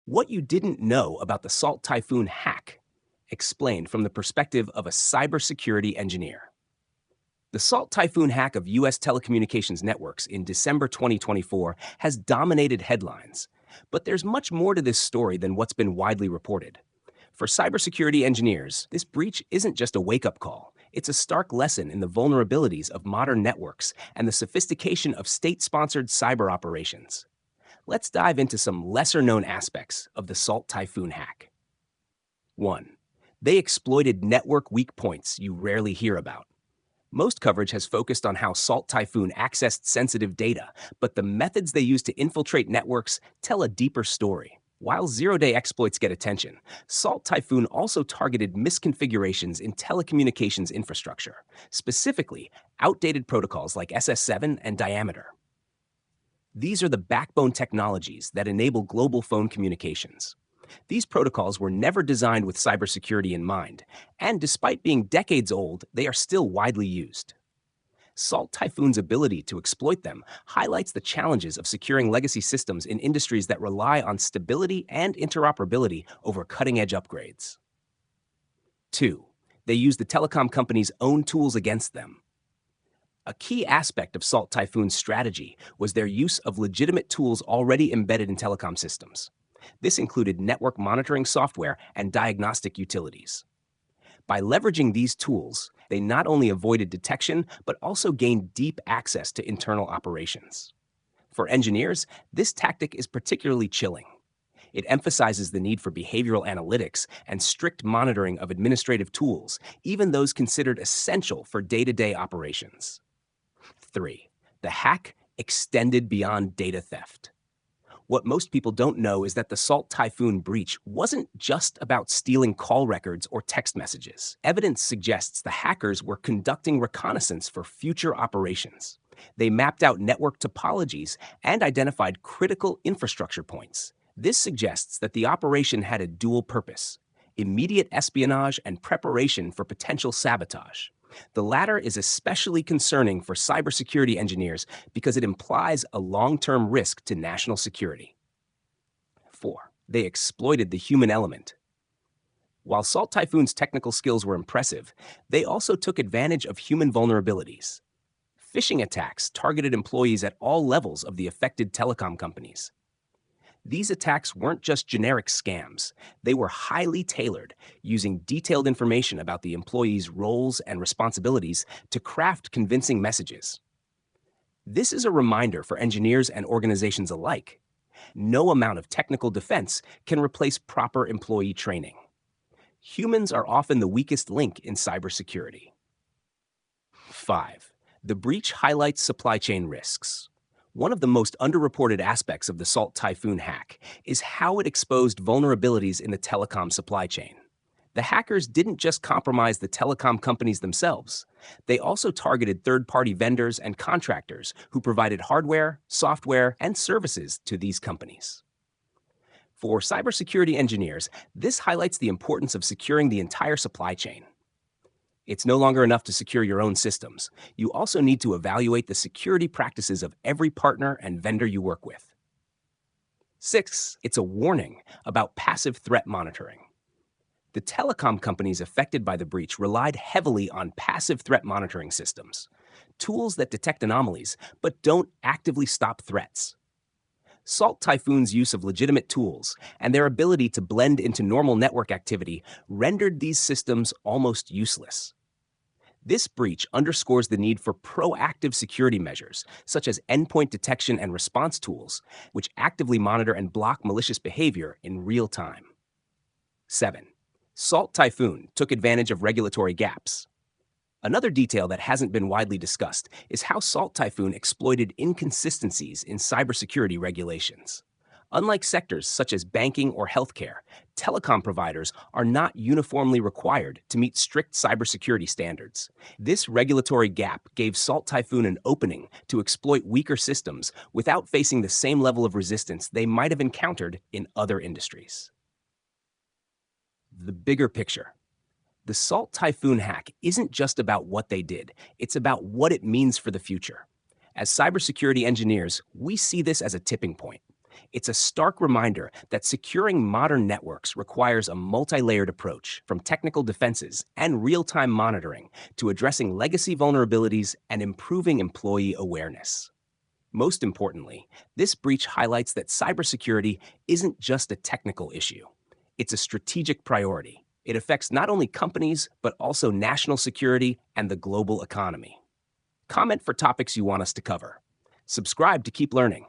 What you didn't know about the Salt Typhoon hack, explained from the perspective of a cybersecurity engineer. The Salt Typhoon hack of U.S. telecommunications networks in December 2024 has dominated headlines. But there's much more to this story than what's been widely reported. For cybersecurity engineers, this breach isn't just a wake-up call. It's a stark lesson in the vulnerabilities of modern networks and the sophistication of state-sponsored cyber operations. Let's dive into some lesser-known aspects of the Salt Typhoon hack. 1. They exploited network weak points you rarely hear about. Most coverage has focused on how Salt Typhoon accessed sensitive data, but the methods they used to infiltrate networks tell a deeper story. While zero-day exploits get attention, Salt Typhoon also targeted misconfigurations in telecommunications infrastructure, specifically outdated protocols like SS7 and Diameter. These are the backbone technologies that enable global phone communications. These protocols were never designed with cybersecurity in mind, and despite being decades old, they are still widely used. Salt Typhoon's ability to exploit them highlights the challenges of securing legacy systems in industries that rely on stability and interoperability over cutting-edge upgrades. 2. They use the telecom company's own tools against them. A key aspect of Salt Typhoon's strategy was their use of legitimate tools already embedded in telecom systems. This included network monitoring software and diagnostic utilities. By leveraging these tools, they not only avoided detection, but also gained deep access to internal operations. For engineers, this tactic is particularly chilling. It emphasizes the need for behavioral analytics and strict monitoring of administrative tools, even those considered essential for day-to-day operations. 3. The hack extended beyond data theft. What most people don't know is that the Salt Typhoon breach wasn't just about stealing call records or text messages. Evidence suggests the hackers were conducting reconnaissance for future operations. They mapped out network topologies and identified critical infrastructure points. This suggests that the operation had a dual purpose: immediate espionage and preparation for potential sabotage. The latter is especially concerning for cybersecurity engineers because it implies a long-term risk to national security. 4. They exploited the human element. While Salt Typhoon's technical skills were impressive, they also took advantage of human vulnerabilities. Phishing attacks targeted employees at all levels of the affected telecom companies. These attacks weren't just generic scams. They were highly tailored, using detailed information about the employees' roles and responsibilities to craft convincing messages. This is a reminder for engineers and organizations alike. No amount of technical defense can replace proper employee training. Humans are often the weakest link in cybersecurity. 5. The breach highlights supply chain risks. One of the most underreported aspects of the Salt Typhoon hack is how it exposed vulnerabilities in the telecom supply chain. The hackers didn't just compromise the telecom companies themselves. They also targeted third-party vendors and contractors who provided hardware, software, and services to these companies. For cybersecurity engineers, this highlights the importance of securing the entire supply chain. It's no longer enough to secure your own systems. You also need to evaluate the security practices of every partner and vendor you work with. 6. It's a warning about passive threat monitoring. The telecom companies affected by the breach relied heavily on passive threat monitoring systems, tools that detect anomalies but don't actively stop threats. Salt Typhoon's use of legitimate tools and their ability to blend into normal network activity rendered these systems almost useless. This breach underscores the need for proactive security measures, such as endpoint detection and response tools, which actively monitor and block malicious behavior in real time. 7. Salt Typhoon took advantage of regulatory gaps. Another detail that hasn't been widely discussed is how Salt Typhoon exploited inconsistencies in cybersecurity regulations. Unlike sectors such as banking or healthcare, telecom providers are not uniformly required to meet strict cybersecurity standards. This regulatory gap gave Salt Typhoon an opening to exploit weaker systems without facing the same level of resistance they might have encountered in other industries. The bigger picture. The Salt Typhoon hack isn't just about what they did, it's about what it means for the future. As cybersecurity engineers, we see this as a tipping point. It's a stark reminder that securing modern networks requires a multi-layered approach, from technical defenses and real-time monitoring to addressing legacy vulnerabilities and improving employee awareness. Most importantly, this breach highlights that cybersecurity isn't just a technical issue. It's a strategic priority. It affects not only companies, but also national security and the global economy. Comment for topics you want us to cover. Subscribe to keep learning.